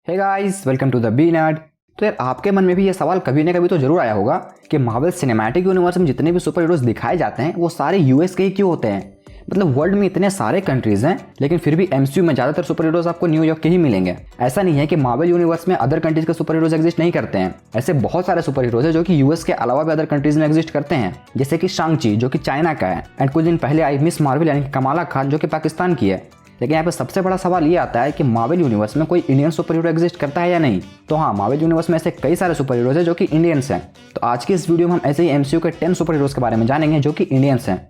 Hey guys, welcome to the B nerd. तो यार, आपके मन में भी ये सवाल कभी ना कभी तो जरूर आया होगा कि मार्वल सिनेमैटिक यूनिवर्स में जितने भी सुपर हीरोज दिखाए जाते हैं वो सारे यूएस के ही क्यों होते हैं। मतलब वर्ल्ड में इतने सारे कंट्रीज हैं, लेकिन फिर भी एमसीयू में ज्यादातर सुपर हीरोज आपको न्यूयॉर्क के ही मिलेंगे। ऐसा नहीं है कि मार्वल यूनिवर्स में अदर कंट्रीज के सुपर हीरोज एग्जिस्ट नहीं करते हैं। ऐसे बहुत सारे सुपर हीरोज हैं जो कि यूएस के अलावा भी अदर कंट्रीज में एग्जिस्ट करते हैं, जैसे कि शांग-ची जो कि चाइना का है, एंड कुछ दिन पहले आई मिस मार्वल यानी कमाला खान जो कि पाकिस्तान की है। लेकिन यहाँ पे सबसे बड़ा सवाल ये आता है कि मार्वल यूनिवर्स में कोई इंडियन सुपर हीरो एग्जिस्ट करता है या नहीं। तो हाँ, मार्वल यूनिवर्स में ऐसे कई सारे सुपर हीरोज हैं जो कि इंडियंस हैं। तो आज की इस वीडियो में हम ऐसे ही एमसीयू के 10 सुपर हीरोज के बारे में जानेंगे जो कि इंडियंस हैं।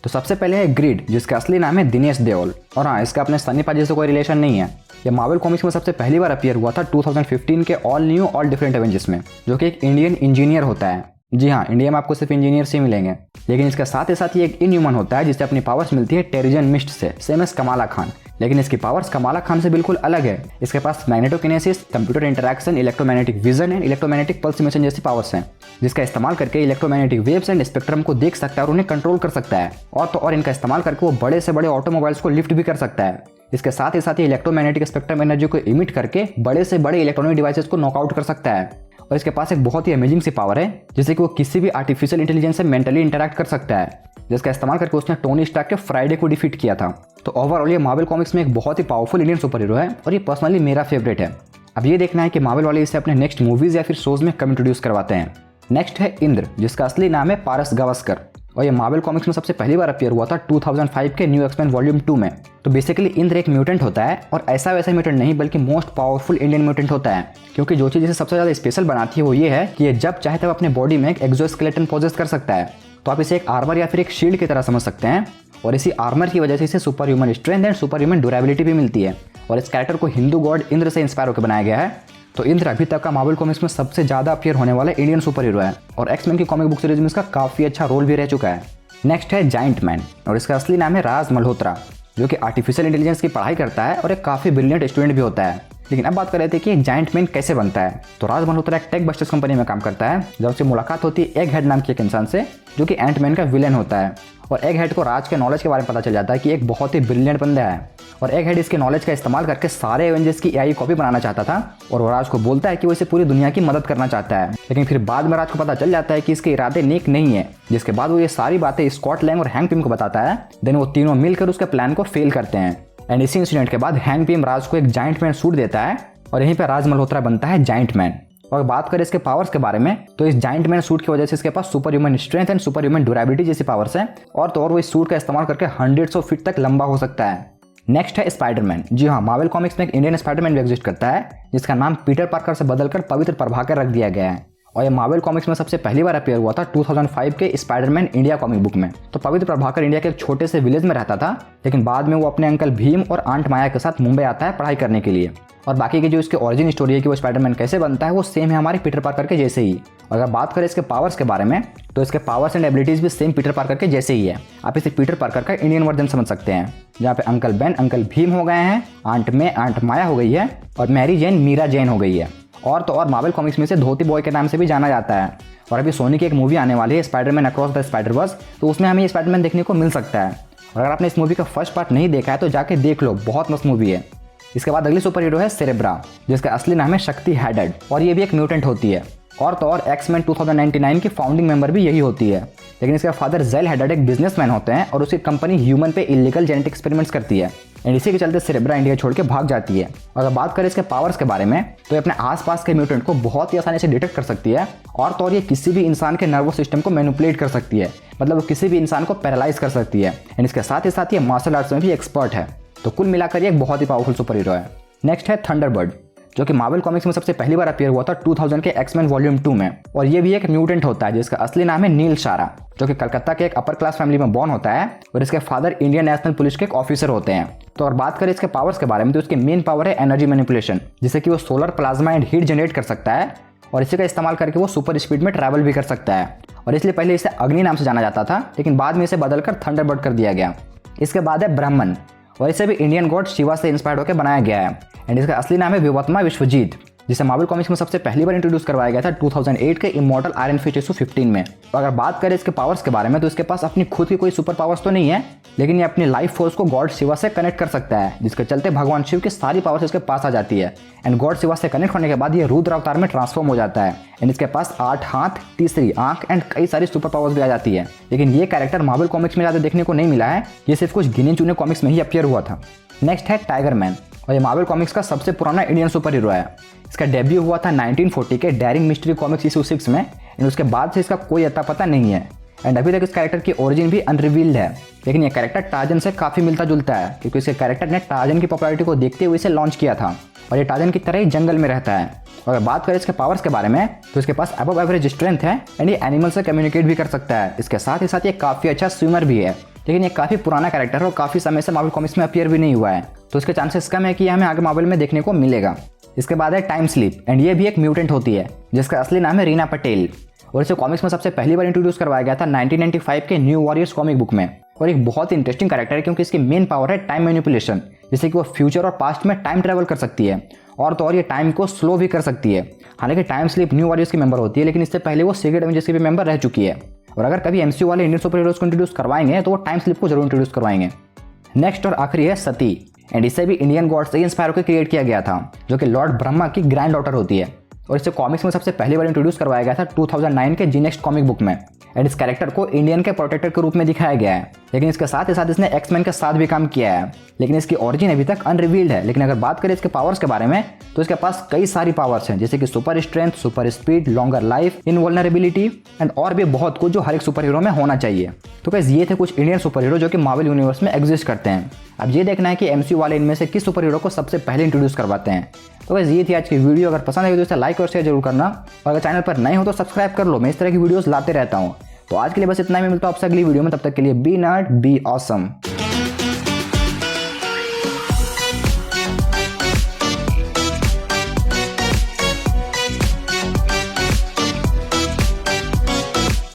तो सबसे पहले है ग्रिड, जिसका असली नाम है दिनेश देओल। और हाँ, इसका अपने सनी पाजी से कोई रिलेशन नहीं है। ये मार्वल कॉमिक्स में सबसे पहली बार अपीयर हुआ था 2015 के all knew all different Avengers में, जो कि एक इंडियन इंजीनियर होता है। जी हाँ, इंडिया में आपको सिर्फ इंजीनियर से मिलेंगे, लेकिन इसके साथ ही साथ ये एक इनह्यूमन होता है जिससे अपनी पावर्स मिलती है टेरिजन मिस्ट से, सेम एस कमाला खान। लेकिन इसकी पावर्स कमाला खान से बिल्कुल अलग है। इसके पास magnetokinesis, computer interaction, electromagnetic vision and electromagnetic pulse emission जैसी पावर्स हैं, जिसका इस्तेमाल करके इलेक्ट्रोमैग्नेटिक वेव्स एंड स्पेक्ट्रम को देख सकता है और उन्हें कंट्रोल कर सकता है। और तो और इनका इस्तेमाल करके वो बड़े से बड़े ऑटोमोबाइल्स को लिफ्ट भी कर सकता है। इसके साथ ही इलेक्ट्रोमैग्नेटिक स्पेक्ट्रम एनर्जी को इमिट करके बड़े से बड़े इलेक्ट्रॉनिक डिवाइसेस को नॉकआउट कर सकता है। और इसके पास एक बहुत ही अमेजिंग सी पावर है जिससे कि वो किसी भी आर्टिफिशियल इंटेलिजेंस से मेंटली इंटरैक्ट कर सकता है, जिसका इस्तेमाल करके उसने टोनी स्टार्क के फ्राइडे को डिफीट किया था। तो ओवरऑल ये मार्वल कॉमिक्स में एक बहुत ही पावरफुल इंडियन सुपर हीरो है और ये पर्सनली मेरा फेवरेट है। अब ये देखना है कि मार्वल वाले इसे अपने नेक्स्ट मूवीज या फिर शोज में कब इंट्रोड्यूस करवाते हैं। नेक्स्ट है इंद्र, जिसका असली नाम है पारस गावस्कर, और ये मार्वल कॉमिक्स में सबसे पहली बार अपीयर हुआ था 2005 के न्यू एक्समैन वॉल्यूम 2 में। तो बेसिकली इंद्र एक म्यूटेंट होता है, और ऐसा वैसा म्यूटेंट नहीं बल्कि मोस्ट पावरफुल इंडियन म्यूटेंट होता है। क्योंकि जो चीज़ इसे सबसे ज़्यादा स्पेशल बनाती है वो ये है कि ये जब चाहे तब अपने बॉडी में एक एक्सोस्केलेटन पोजेस कर सकता है। तो आप इसे एक आर्मर या फिर एक शील्ड की तरह समझ सकते हैं, और इसी आर्मर की वजह से इसे super human strength and super human durability भी मिलती है। और इस कैरेक्टर को हिंदू गॉड इंद्र से इंस्पायर होकर बनाया गया है। तो इंद्र अभी तक का मार्वल कॉमिक्स में सबसे ज़्यादा अपीयर होने वाला इंडियन सुपर हीरो है, और एक्समैन की कॉमिक बुक सीरीज में इसका काफ़ी अच्छा रोल भी रह चुका है। नेक्स्ट है जाइंट मैन, और इसका असली नाम है राज मल्होत्रा, जो कि आर्टिफिशियल इंटेलिजेंस की पढ़ाई करता है और एक काफ़ी ब्रिलियंट स्टूडेंट भी होता है। लेकिन अब बात कर रहे थे कि एक जाइंट मैन कैसे बनता है। तो राज मल्होत्रा एक टेक बस्टर्स कंपनी में काम करता है, जब उसकी मुलाकात होती है एग हेड नाम के एक इंसान से, जो कि एंट मैन का विलेन होता है। और एग हेड को राज के नॉलेज के बारे में पता चल जाता है कि एक बहुत ही ब्रिलियंट बंदा है, और एग हेड इसके नॉलेज का इस्तेमाल करके सारे एवेंजर्स की एआई कॉपी बनाना चाहता था। और वो राज को बोलता है कि वो इसे पूरी दुनिया की मदद करना चाहता है। लेकिन फिर बाद में राज को पता चल जाता है कि इसके इरादे नेक नहीं है, जिसके बाद वो ये सारी बातें स्कॉट लैंग और हैंक पिम को बताता है। देन वो तीनों मिलकर उसके प्लान को फेल करते हैं। एंड इसी इंसिडेंट के बाद हैंक पिम राज को एक जाइंट मैन सूट देता है, और यहीं पर राज मल्होत्रा बनता है जाइंट मैन। और बात करें इसके पावर्स के बारे में, तो इस जाइंट मैन सूट की वजह से इसके पास super human strength and super human durability जैसी पावर्स हैं। और तो और वो इस सूट का इस्तेमाल करके हंड्रेड्स ऑफ फीट तक लंबा हो सकता है। नेक्स्ट है स्पाइडरमैन। जी हाँ, मार्वल कॉमिक्स में एक इंडियन स्पाइडरमैन भी एग्जिस्ट करता है, जिसका नाम पीटर पार्कर से बदलकर पवित्र प्रभाकर रख दिया गया है। और ये मार्वल कॉमिक्स में सबसे पहली बार अपीयर हुआ था 2005 के स्पाइडरमैन इंडिया कॉमिक बुक में। तो पवित्र प्रभाकर इंडिया के एक छोटे से विलेज में रहता था, लेकिन बाद में वो अपने अंकल भीम और आंट माया के साथ मुंबई आता है पढ़ाई करने के लिए। और बाकी की जो इसकी ओरिजिन स्टोरी है कि वो स्पाइडरमैन कैसे बनता है, वो सेम है हमारे पीटर पार्कर के जैसे ही। और अगर बात करें इसके पावर्स के बारे में, तो इसके पावर्स एंड एबिलिटीज भी सेम पीटर पार्कर के जैसे ही है। आप इसे पीटर पार्कर का इंडियन वर्जन समझ सकते हैं, जहाँ पे अंकल बेन अंकल भीम हो गए हैं, आंट में आंट माया हो गई है, और मैरी जैन मीरा जैन हो गई है। और तो और मार्वल कॉमिक्स में से धोती बॉय के नाम से भी जाना जाता है। और अभी सोनी की एक मूवी आने वाली है स्पाइडरमैन अक्रॉस द स्पाइडरवर्स, तो उसमें हमें ये स्पाइडरमैन देखने को मिल सकता है। और अगर आपने इस मूवी का फर्स्ट पार्ट नहीं देखा है तो जाके देख लो, बहुत मस्त मूवी है। इसके बाद अगली सुपर हीरो है सेरेब्रा, जिसका असली नाम है शक्ति हैडेड, और ये भी एक म्यूटेंट होती है। और तो और एक्समैन 2099 की फाउंडिंग मेंबर भी यही होती है। लेकिन इसका फादर जेल हैडेड एक बिजनेसमैन होते हैं, और उसकी कंपनी ह्यूमन पे इलीगल जेनेटिक एक्सपेरिमेंट्स करती है। एंड इसी के चलते सेरेब्रा इंडिया छोड़ के भाग जाती है। और अगर बात करें इसके पावर्स के बारे में, तो ये अपने आसपास के म्यूटेंट को बहुत ही आसानी से डिटेक्ट कर सकती है। और तो और ये किसी भी इंसान के नर्वस सिस्टम को मैनिपुलेट कर सकती है, मतलब वो किसी भी इंसान को पैरालाइज कर सकती है। एंड इसके साथ ही ये मार्शल आर्ट्स में भी एक्सपर्ट है। तो कुल मिलाकर ये एक बहुत ही पावरफुल सुपर हीरो है। नेक्स्ट है थंडरबर्ड, जो कि मार्वल कॉमिक्स में सबसे पहली बार अपीयर हुआ था 2000 के एक्समैन वॉल्यूम 2 में। और ये भी एक म्यूटेंट होता है, जिसका असली नाम है नील शारा, जो कि कलकत्ता के एक अपर क्लास फैमिली में बॉर्न होता है, और इसके फादर इंडियन नेशनल पुलिस के एक ऑफिसर होते हैं। तो और बात करें इसके पावर्स के बारे में, तो इसकी मेन पावर है एनर्जी मैनिपुलेशन, जिससे कि वो solar plasma and heat generate कर सकता है, और इसी का इस्तेमाल करके वो सुपर स्पीड में ट्रैवल भी कर सकता है। और इसलिए पहले इसे अग्नि नाम से जाना जाता था, लेकिन बाद में इसे बदलकर थंडरबर्ड कर दिया गया। इसके बाद है ब्राह्मण, और इसे भी इंडियन गॉड शिवा से इंस्पायर्ड होकर बनाया गया है। एंड इसका असली नाम है विवत्मा विश्वजीत, जिसे मार्वल कॉमिक्स में सबसे पहली बार इंट्रोड्यूस करवाया गया था 2008 के इमॉर्टल आयरन फिस्ट इशू 15 में। तो अगर बात करें इसके पावर्स के बारे में तो इसके पास अपनी खुद की कोई सुपर पावर्स तो नहीं है, लेकिन ये अपनी लाइफ फोर्स को गॉड शिवा से कनेक्ट कर सकता है, जिसके चलते भगवान शिव की सारी पावर्स इसके पास आ जाती है। एंड गॉड शिवा से कनेक्ट होने के बाद ये रुद्र अवतार में ट्रांसफॉर्म हो जाता है। एंड इसके पास 8 हाथ, तीसरी आंख एंड कई सारी सुपर पावर्स भी आ जाती है। लेकिन ये कैरेक्टर मार्वल कॉमिक्स में ज़्यादा देखने को नहीं मिला है, ये सिर्फ कुछ गिने चुने कॉमिक्स में ही अपीयर हुआ था। नेक्स्ट है टाइगर मैन, और ये मार्वल कॉमिक्स का सबसे पुराना इंडियन सुपर हीरो है। इसका डेब्यू हुआ था 1940 के डेयरिंग मिस्ट्री कॉमिक्स इशू 6 में। एंड उसके बाद से इसका कोई अता पता नहीं है। एंड अभी तक इस कैरेक्टर की ओरिजिन भी अनरिवील्ड है। लेकिन ये कैरेक्टर टार्जन से काफ़ी मिलता जुलता है, क्योंकि इसके कैरेक्टर ने टार्जन की पॉपुलैरिटी को देखते हुए इसे लॉन्च किया था, और ये टार्जन की तरह ही जंगल में रहता है। और अगर बात करें इसके पावर्स के बारे में तो इसके पास अबव एवरेज स्ट्रेंथ है एंड ये एनिमल से कम्युनिकेट भी कर सकता है। इसके साथ ही साथ ये काफ़ी अच्छा स्विमर भी है। लेकिन ये काफ़ी पुराना कैरेक्टर है और काफ़ी समय से मार्वल कॉमिक्स में अपीयर भी नहीं हुआ है, तो इसके चांसेस कम है कि हमें आगे मार्वल में देखने को मिलेगा। इसके बाद है टाइम स्लीप, एंड ये भी एक म्यूटेंट होती है जिसका असली नाम है रीना पटेल, और इसे कॉमिक्स में सबसे पहली बार इंट्रोड्यूस करवाया गया था 1995 के न्यू वॉरियर्स कॉमिक बुक में। और एक बहुत ही इंटरेस्टिंग कैरेक्टर है, क्योंकि इसकी मेन पावर है टाइम मैनिपुलेशन, जिससे कि वो फ्यूचर और पास्ट में टाइम ट्रैवल कर सकती है, और तो और ये टाइम को स्लो भी कर सकती है। हालांकि टाइम स्लीप न्यू वॉरियर्स की मेंबर होती है, लेकिन इससे पहले वो सीक्रेट एवेंजर्स की भी मेंबर रह चुकी है। और अगर कभी एमसीयू वाले इंडियन सुपर हीरोज को इंट्रोड्यूस करवाएंगे तो वो टाइम स्लिप को जरूर इंट्रोड्यूस करवाएंगे। नेक्स्ट और आखिरी है सती, एंड इसे भी इंडियन गॉड से इंस्पायर होकर क्रिएट किया गया था, जो कि लॉर्ड ब्रह्मा की ग्रैंड डॉटर होती है। और इसे कॉमिक्स में सबसे पहली बार इंट्रोड्यूस करवाया गया था 2009 के जी नेक्स्ट कॉमिक बुक में। एंड इस कैरेक्टर को इंडियन के प्रोटेक्टर के रूप में दिखाया गया है, लेकिन इसके साथ ही साथ इसने एक्समैन के साथ भी काम किया है। लेकिन इसकी ओरिजिन अभी तक अनरिवील्ड है। लेकिन अगर बात करें इसके पावर्स के बारे में तो इसके पास कई सारी पावर्स हैं, जैसे कि super strength, super speed, longer life, invulnerability and और भी बहुत कुछ जो हर एक सुपर हीरो में होना चाहिए। तो गाइस ये थे कुछ इंडियन सुपर हीरो जो कि मार्वल यूनिवर्स में एग्जिस्ट करते हैं। अब ये देखना है कि एमसीयू वाले इनमें से किस सुपर हीरो को सबसे पहले इंट्रोड्यूस करवाते हैं। तो गाइस ये थी आज की वीडियो। अगर पसंद आई तो इसे लाइक और शेयर जरूर करना, और अगर चैनल पर नए हो तो सब्सक्राइब कर लो। मैं इस तरह की वीडियोस लाते रहता हूँ। तो आज के लिए बस इतना ही, मिलता हूं आपसे अगली वीडियो में। तब तक के लिए बी नर्ड बी ऑसम।